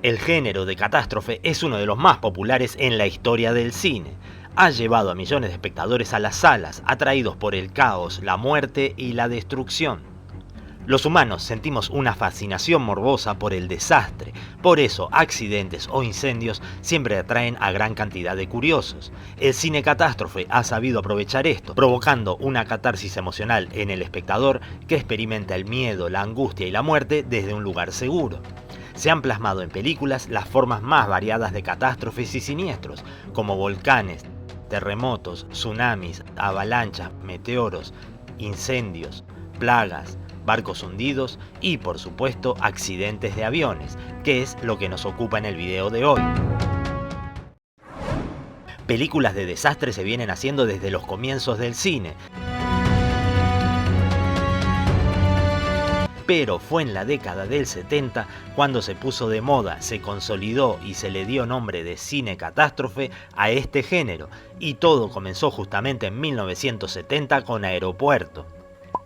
El género de catástrofe es uno de los más populares en la historia del cine. Ha llevado a millones de espectadores a las salas, atraídos por el caos, la muerte y la destrucción. Los humanos sentimos una fascinación morbosa por el desastre, por eso accidentes o incendios siempre atraen a gran cantidad de curiosos. El cine catástrofe ha sabido aprovechar esto, provocando una catarsis emocional en el espectador que experimenta el miedo, la angustia y la muerte desde un lugar seguro. Se han plasmado en películas las formas más variadas de catástrofes y siniestros, como volcanes, terremotos, tsunamis, avalanchas, meteoros, incendios, plagas, barcos hundidos y, por supuesto, accidentes de aviones, que es lo que nos ocupa en el video de hoy. Películas de desastre se vienen haciendo desde los comienzos del cine, pero fue en la década del 70 cuando se puso de moda, se consolidó y se le dio nombre de cine catástrofe a este género, y todo comenzó justamente en 1970 con Aeropuerto.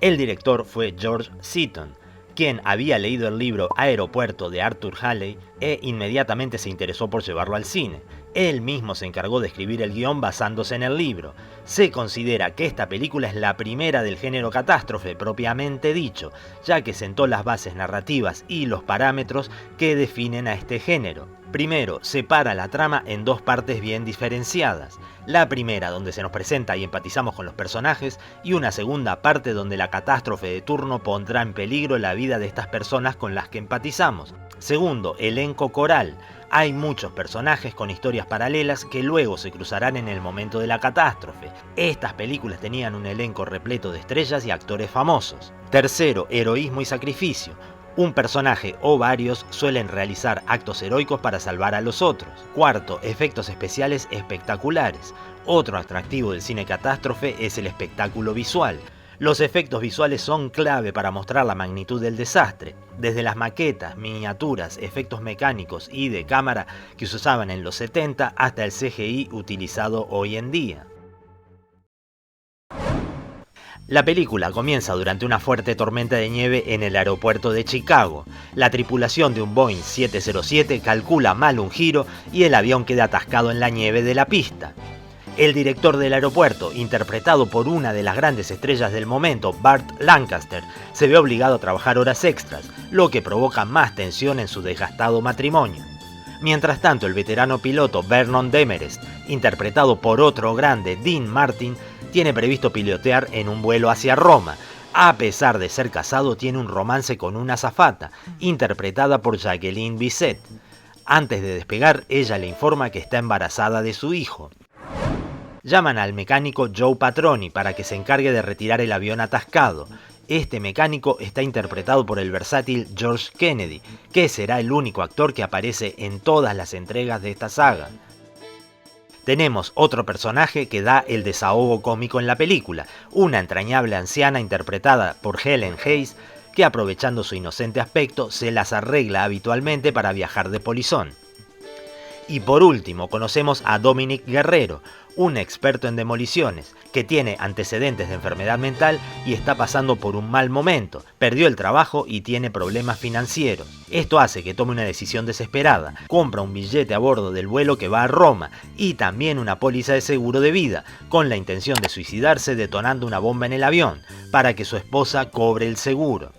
El director fue George Seaton, quien había leído el libro Aeropuerto de Arthur Halley e inmediatamente se interesó por llevarlo al cine. Él mismo se encargó de escribir el guión basándose en el libro. Se considera que esta película es la primera del género catástrofe propiamente dicho, ya que sentó las bases narrativas y los parámetros que definen a este género. Primero, separa la trama en dos partes bien diferenciadas. La primera, donde se nos presenta y empatizamos con los personajes, y una segunda parte donde la catástrofe de turno pondrá en peligro la vida de estas personas con las que empatizamos. Segundo, elenco coral. Hay muchos personajes con historias paralelas que luego se cruzarán en el momento de la catástrofe. Estas películas tenían un elenco repleto de estrellas y actores famosos. Tercero, heroísmo y sacrificio. Un personaje o varios suelen realizar actos heroicos para salvar a los otros. Cuarto, efectos especiales espectaculares. Otro atractivo del cine catástrofe es el espectáculo visual. Los efectos visuales son clave para mostrar la magnitud del desastre, desde las maquetas, miniaturas, efectos mecánicos y de cámara que se usaban en los 70 hasta el CGI utilizado hoy en día. La película comienza durante una fuerte tormenta de nieve en el aeropuerto de Chicago. La tripulación de un Boeing 707 calcula mal un giro y el avión queda atascado en la nieve de la pista. El director del aeropuerto, interpretado por una de las grandes estrellas del momento, Burt Lancaster, se ve obligado a trabajar horas extras, lo que provoca más tensión en su desgastado matrimonio. Mientras tanto, el veterano piloto Vernon Demarest, interpretado por otro grande, Dean Martin, tiene previsto pilotear en un vuelo hacia Roma. A pesar de ser casado, tiene un romance con una azafata, interpretada por Jacqueline Bisset. Antes de despegar, ella le informa que está embarazada de su hijo. Llaman al mecánico Joe Patroni para que se encargue de retirar el avión atascado. Este mecánico está interpretado por el versátil George Kennedy, que será el único actor que aparece en todas las entregas de esta saga. Tenemos otro personaje que da el desahogo cómico en la película, una entrañable anciana interpretada por Helen Hayes, que aprovechando su inocente aspecto se las arregla habitualmente para viajar de polizón. Y por último conocemos a Dominic Guerrero, un experto en demoliciones, que tiene antecedentes de enfermedad mental y está pasando por un mal momento, perdió el trabajo y tiene problemas financieros. Esto hace que tome una decisión desesperada, compra un billete a bordo del vuelo que va a Roma y también una póliza de seguro de vida, con la intención de suicidarse detonando una bomba en el avión, para que su esposa cobre el seguro.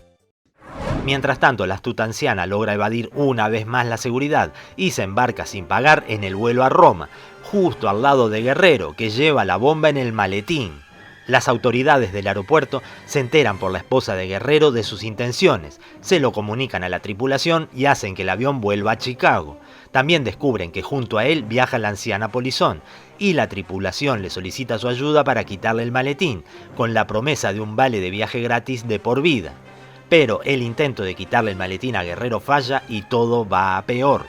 Mientras tanto, la astuta anciana logra evadir una vez más la seguridad y se embarca sin pagar en el vuelo a Roma, justo al lado de Guerrero, que lleva la bomba en el maletín. Las autoridades del aeropuerto se enteran por la esposa de Guerrero de sus intenciones, se lo comunican a la tripulación y hacen que el avión vuelva a Chicago. También descubren que junto a él viaja la anciana polizón, y la tripulación le solicita su ayuda para quitarle el maletín, con la promesa de un vale de viaje gratis de por vida. Pero el intento de quitarle el maletín a Guerrero falla y todo va a peor.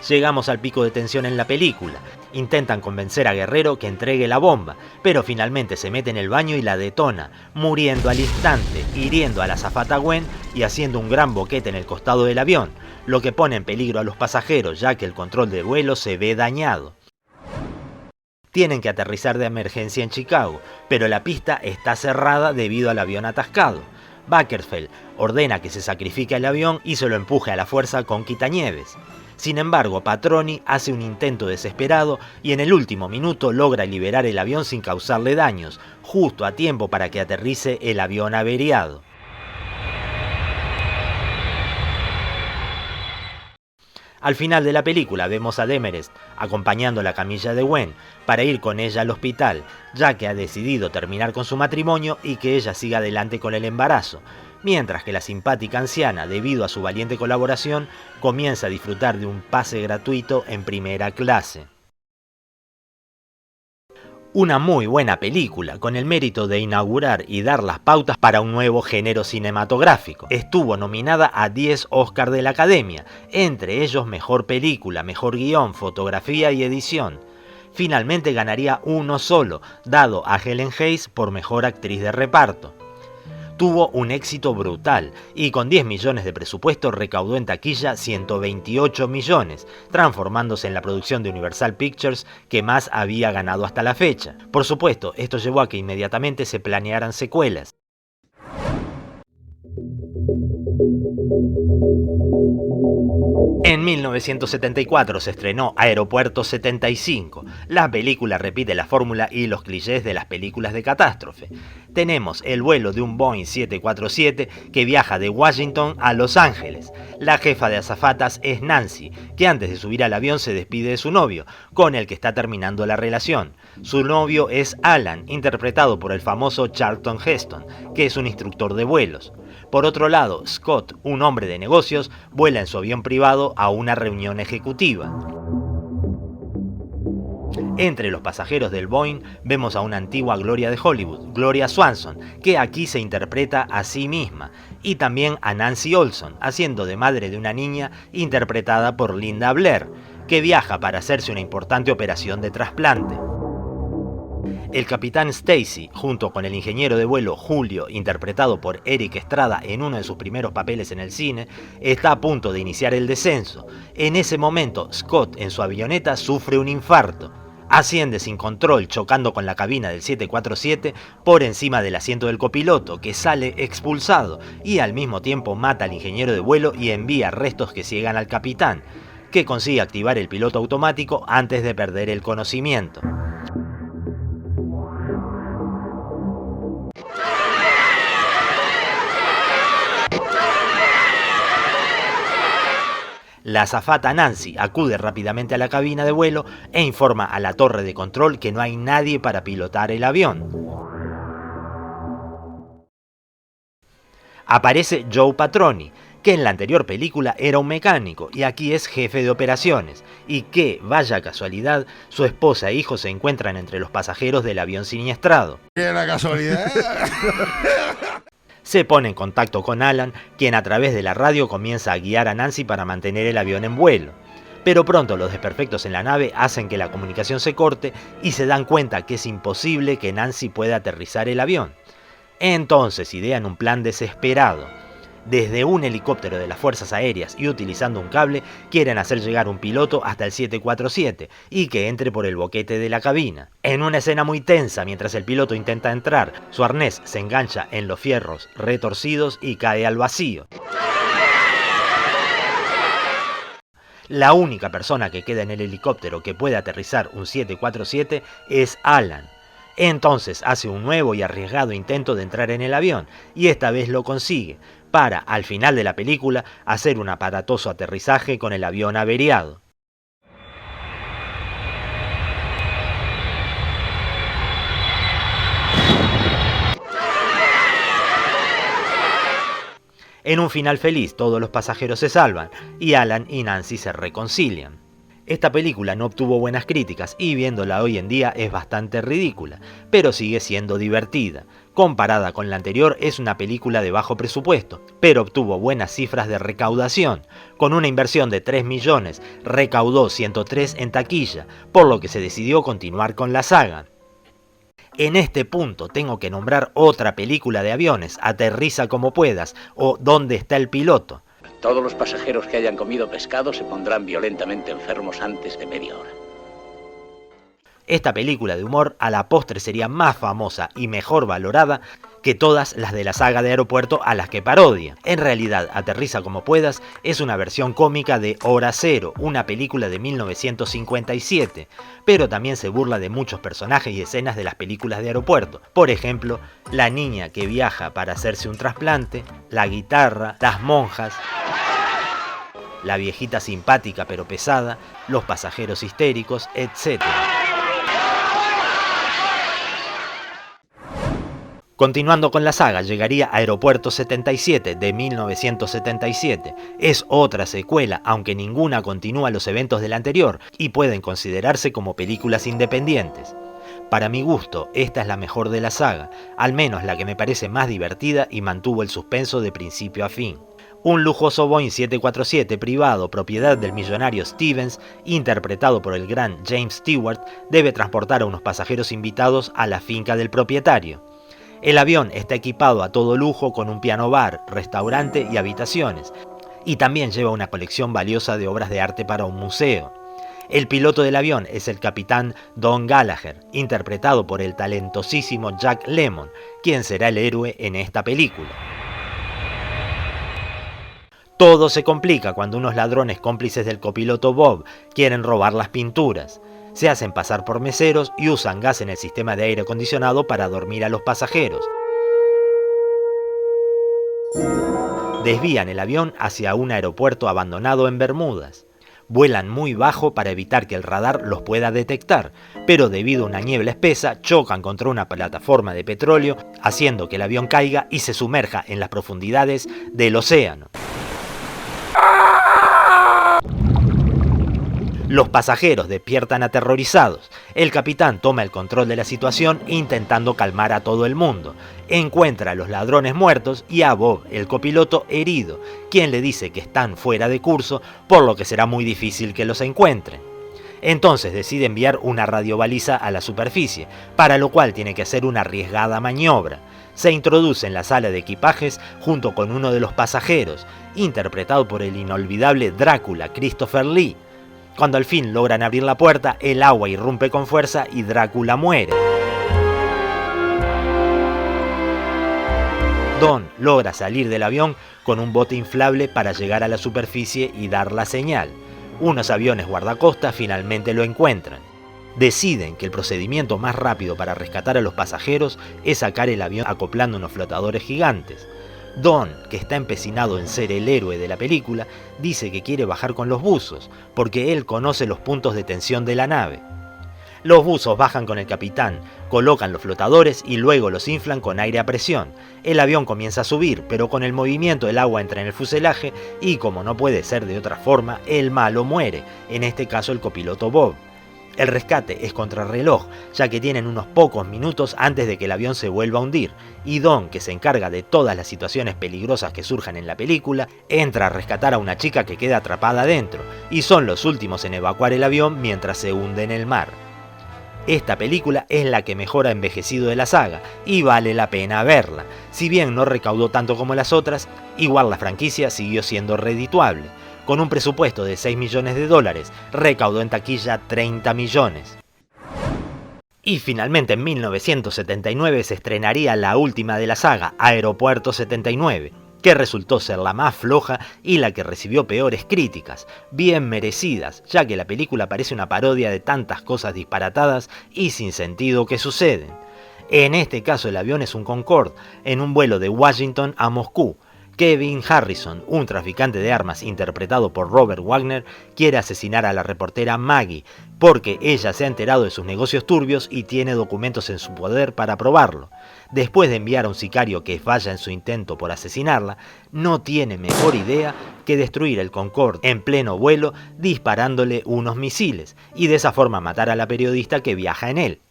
Llegamos al pico de tensión en la película. Intentan convencer a Guerrero que entregue la bomba, pero finalmente se mete en el baño y la detona, muriendo al instante, hiriendo a la azafata Gwen y haciendo un gran boquete en el costado del avión, lo que pone en peligro a los pasajeros ya que el control de vuelo se ve dañado. Tienen que aterrizar de emergencia en Chicago, pero la pista está cerrada debido al avión atascado. Bakersfield ordena que se sacrifique el avión y se lo empuje a la fuerza con quitanieves. Sin embargo, Patroni hace un intento desesperado y en el último minuto logra liberar el avión sin causarle daños, justo a tiempo para que aterrice el avión averiado. Al final de la película vemos a Demarest acompañando la camilla de Gwen para ir con ella al hospital, ya que ha decidido terminar con su matrimonio y que ella siga adelante con el embarazo, mientras que la simpática anciana, debido a su valiente colaboración, comienza a disfrutar de un pase gratuito en primera clase. Una muy buena película, con el mérito de inaugurar y dar las pautas para un nuevo género cinematográfico. Estuvo nominada a 10 Oscars de la Academia, entre ellos Mejor Película, Mejor Guión, Fotografía y Edición. Finalmente ganaría uno solo, dado a Helen Hayes por Mejor Actriz de Reparto. Tuvo un éxito brutal y con 10 millones de presupuesto recaudó en taquilla 128 millones, transformándose en la producción de Universal Pictures que más había ganado hasta la fecha. Por supuesto, esto llevó a que inmediatamente se planearan secuelas. En 1974 se estrenó Aeropuerto 75. La película repite la fórmula y los clichés de las películas de catástrofe. Tenemos el vuelo de un Boeing 747 que viaja de Washington a Los Ángeles. La jefa de azafatas es Nancy, que antes de subir al avión se despide de su novio, con el que está terminando la relación. Su novio es Alan, interpretado por el famoso Charlton Heston, que es un instructor de vuelos. Por otro lado, Scott, un hombre de negocios, vuela en su avión privado a una reunión ejecutiva. Entre los pasajeros del Boeing vemos a una antigua gloria de Hollywood, Gloria Swanson, que aquí se interpreta a sí misma, y también a Nancy Olson, haciendo de madre de una niña interpretada por Linda Blair, que viaja para hacerse una importante operación de trasplante. El capitán Stacy, junto con el ingeniero de vuelo Julio, interpretado por Eric Estrada en uno de sus primeros papeles en el cine, está a punto de iniciar el descenso. En ese momento, Scott en su avioneta sufre un infarto. Asciende sin control, chocando con la cabina del 747 por encima del asiento del copiloto, que sale expulsado, y al mismo tiempo mata al ingeniero de vuelo y envía restos que ciegan al capitán, que consigue activar el piloto automático antes de perder el conocimiento. La azafata Nancy acude rápidamente a la cabina de vuelo e informa a la torre de control que no hay nadie para pilotar el avión. Aparece Joe Patroni, que en la anterior película era un mecánico y aquí es jefe de operaciones, y que, vaya casualidad, su esposa e hijo se encuentran entre los pasajeros del avión siniestrado. ¡Qué la casualidad! Se pone en contacto con Alan, quien a través de la radio comienza a guiar a Nancy para mantener el avión en vuelo. Pero pronto los desperfectos en la nave hacen que la comunicación se corte y se dan cuenta que es imposible que Nancy pueda aterrizar el avión. Entonces idean un plan desesperado. Desde un helicóptero de las Fuerzas Aéreas y utilizando un cable, quieren hacer llegar un piloto hasta el 747 y que entre por el boquete de la cabina. En una escena muy tensa, mientras el piloto intenta entrar, su arnés se engancha en los fierros retorcidos y cae al vacío. La única persona que queda en el helicóptero que puede aterrizar un 747 es Alan. Entonces hace un nuevo y arriesgado intento de entrar en el avión, y esta vez lo consigue, para, al final de la película, hacer un aparatoso aterrizaje con el avión averiado. En un final feliz, todos los pasajeros se salvan, y Alan y Nancy se reconcilian. Esta película no obtuvo buenas críticas y viéndola hoy en día es bastante ridícula, pero sigue siendo divertida. Comparada con la anterior es una película de bajo presupuesto, pero obtuvo buenas cifras de recaudación. Con una inversión de 3 millones, recaudó 103 en taquilla, por lo que se decidió continuar con la saga. En este punto tengo que nombrar otra película de aviones, Aterriza como puedas, o ¿Dónde está el piloto? Todos los pasajeros que hayan comido pescado se pondrán violentamente enfermos antes de media hora. Esta película de humor a la postre sería más famosa y mejor valorada que todas las de la saga de Aeropuerto a las que parodia. En realidad, Aterriza como puedas es una versión cómica de Hora Cero, una película de 1957, pero también se burla de muchos personajes y escenas de las películas de Aeropuerto. Por ejemplo, la niña que viaja para hacerse un trasplante, la guitarra, las monjas, la viejita simpática pero pesada, los pasajeros histéricos, etc. Continuando con la saga, llegaría Aeropuerto 77 de 1977. Es otra secuela, aunque ninguna continúa los eventos de la anterior y pueden considerarse como películas independientes. Para mi gusto, esta es la mejor de la saga, al menos la que me parece más divertida y mantuvo el suspenso de principio a fin. Un lujoso Boeing 747 privado, propiedad del millonario Stevens, interpretado por el gran James Stewart, debe transportar a unos pasajeros invitados a la finca del propietario. El avión está equipado a todo lujo con un piano bar, restaurante y habitaciones, y también lleva una colección valiosa de obras de arte para un museo. El piloto del avión es el capitán Don Gallagher, interpretado por el talentosísimo Jack Lemmon, quien será el héroe en esta película. Todo se complica cuando unos ladrones cómplices del copiloto Bob quieren robar las pinturas. Se hacen pasar por meseros y usan gas en el sistema de aire acondicionado para dormir a los pasajeros. Desvían el avión hacia un aeropuerto abandonado en Bermudas. Vuelan muy bajo para evitar que el radar los pueda detectar, pero debido a una niebla espesa chocan contra una plataforma de petróleo, haciendo que el avión caiga y se sumerja en las profundidades del océano. Los pasajeros despiertan aterrorizados. El capitán toma el control de la situación intentando calmar a todo el mundo. Encuentra a los ladrones muertos y a Bob, el copiloto, herido, quien le dice que están fuera de curso, por lo que será muy difícil que los encuentren. Entonces decide enviar una radiobaliza a la superficie, para lo cual tiene que hacer una arriesgada maniobra. Se introduce en la sala de equipajes junto con uno de los pasajeros, interpretado por el inolvidable Drácula, Christopher Lee. Cuando al fin logran abrir la puerta, el agua irrumpe con fuerza y Drácula muere. Don logra salir del avión con un bote inflable para llegar a la superficie y dar la señal. Unos aviones guardacostas finalmente lo encuentran. Deciden que el procedimiento más rápido para rescatar a los pasajeros es sacar el avión acoplando unos flotadores gigantes. Don, que está empecinado en ser el héroe de la película, dice que quiere bajar con los buzos, porque él conoce los puntos de tensión de la nave. Los buzos bajan con el capitán, colocan los flotadores y luego los inflan con aire a presión. El avión comienza a subir, pero con el movimiento el agua entra en el fuselaje y, como no puede ser de otra forma, el malo muere, en este caso el copiloto Bob. El rescate es contrarreloj, ya que tienen unos pocos minutos antes de que el avión se vuelva a hundir, y Don, que se encarga de todas las situaciones peligrosas que surjan en la película, entra a rescatar a una chica que queda atrapada adentro, y son los últimos en evacuar el avión mientras se hunde en el mar. Esta película es la que mejor ha envejecido de la saga, y vale la pena verla. Si bien no recaudó tanto como las otras, igual la franquicia siguió siendo redituable. Con un presupuesto de $6 millones, recaudó en taquilla 30 millones. Y finalmente en 1979 se estrenaría la última de la saga, Aeropuerto 79, que resultó ser la más floja y la que recibió peores críticas, bien merecidas, ya que la película parece una parodia de tantas cosas disparatadas y sin sentido que suceden. En este caso el avión es un Concorde, en un vuelo de Washington a Moscú. Kevin Harrison, un traficante de armas interpretado por Robert Wagner, quiere asesinar a la reportera Maggie, porque ella se ha enterado de sus negocios turbios y tiene documentos en su poder para probarlo. Después de enviar a un sicario que falla en su intento por asesinarla, no tiene mejor idea que destruir el Concorde en pleno vuelo disparándole unos misiles, y de esa forma matar a la periodista que viaja en él.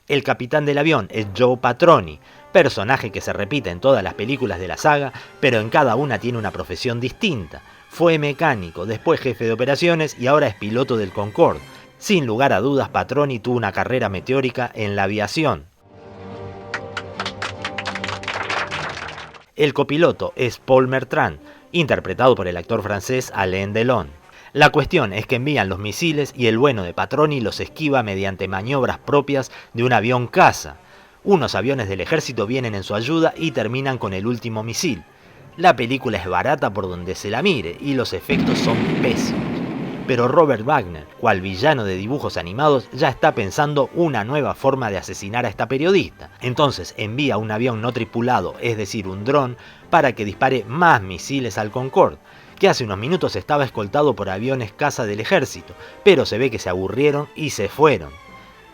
El capitán del avión es Joe Patroni, personaje que se repite en todas las películas de la saga, pero en cada una tiene una profesión distinta. Fue mecánico, después jefe de operaciones y ahora es piloto del Concorde. Sin lugar a dudas, Patroni tuvo una carrera meteórica en la aviación. El copiloto es Paul Bertrand, interpretado por el actor francés Alain Delon. La cuestión es que envían los misiles y el bueno de Patroni los esquiva mediante maniobras propias de un avión caza. Unos aviones del ejército vienen en su ayuda y terminan con el último misil. La película es barata por donde se la mire y los efectos son pésimos. Pero Robert Wagner, cual villano de dibujos animados, ya está pensando una nueva forma de asesinar a esta periodista. Entonces envía un avión no tripulado, es decir, un dron, para que dispare más misiles al Concorde, que hace unos minutos estaba escoltado por aviones caza del ejército, pero se ve que se aburrieron y se fueron.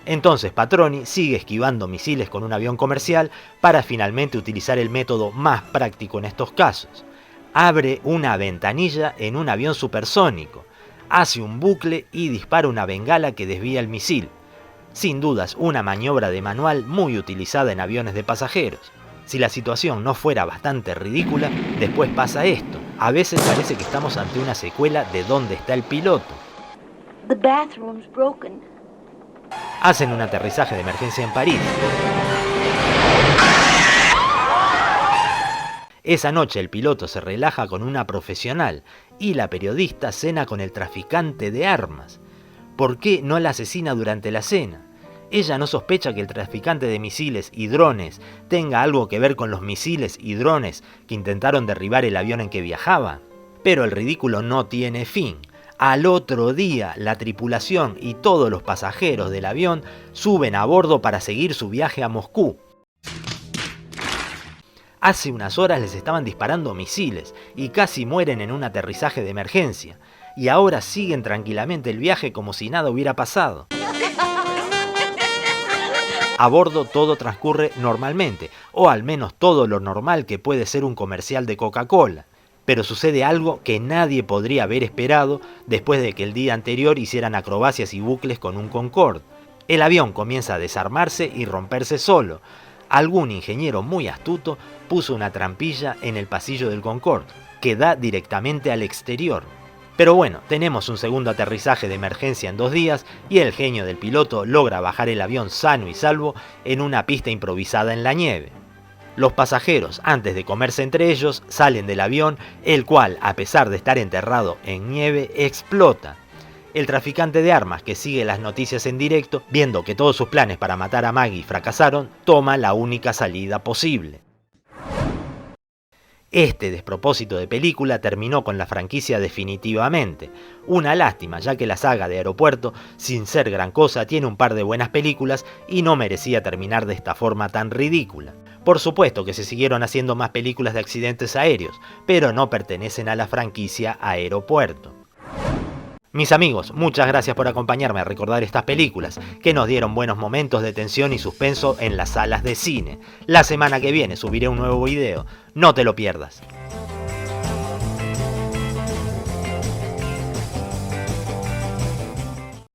Entonces Patroni sigue esquivando misiles con un avión comercial para finalmente utilizar el método más práctico en estos casos. Abre una ventanilla en un avión supersónico, hace un bucle y dispara una bengala que desvía el misil. Sin dudas, una maniobra de manual muy utilizada en aviones de pasajeros. Si la situación no fuera bastante ridícula, después pasa esto. A veces parece que estamos ante una secuela de ¿Dónde está el piloto? The bathroom's broken. Hacen un aterrizaje de emergencia en París. Esa noche el piloto se relaja con una profesional y la periodista cena con el traficante de armas. ¿Por qué no la asesina durante la cena? Ella no sospecha que el traficante de misiles y drones tenga algo que ver con los misiles y drones que intentaron derribar el avión en que viajaba. Pero el ridículo no tiene fin. Al otro día, la tripulación y todos los pasajeros del avión suben a bordo para seguir su viaje a Moscú. Hace unas horas les estaban disparando misiles y casi mueren en un aterrizaje de emergencia. Y ahora siguen tranquilamente el viaje como si nada hubiera pasado. A bordo todo transcurre normalmente, o al menos todo lo normal que puede ser un comercial de Coca-Cola. Pero sucede algo que nadie podría haber esperado después de que el día anterior hicieran acrobacias y bucles con un Concorde. El avión comienza a desarmarse y romperse solo. Algún ingeniero muy astuto puso una trampilla en el pasillo del Concorde, que da directamente al exterior. Pero bueno, tenemos un segundo aterrizaje de emergencia en 2 días y el genio del piloto logra bajar el avión sano y salvo en una pista improvisada en la nieve. Los pasajeros, antes de comerse entre ellos, salen del avión, el cual, a pesar de estar enterrado en nieve, explota. El traficante de armas, que sigue las noticias en directo, viendo que todos sus planes para matar a Maggie fracasaron, toma la única salida posible. Este despropósito de película terminó con la franquicia definitivamente. Una lástima, ya que la saga de Aeropuerto, sin ser gran cosa, tiene un par de buenas películas y no merecía terminar de esta forma tan ridícula. Por supuesto que se siguieron haciendo más películas de accidentes aéreos, pero no pertenecen a la franquicia Aeropuerto. Mis amigos, muchas gracias por acompañarme a recordar estas películas, que nos dieron buenos momentos de tensión y suspenso en las salas de cine. La semana que viene subiré un nuevo video, no te lo pierdas.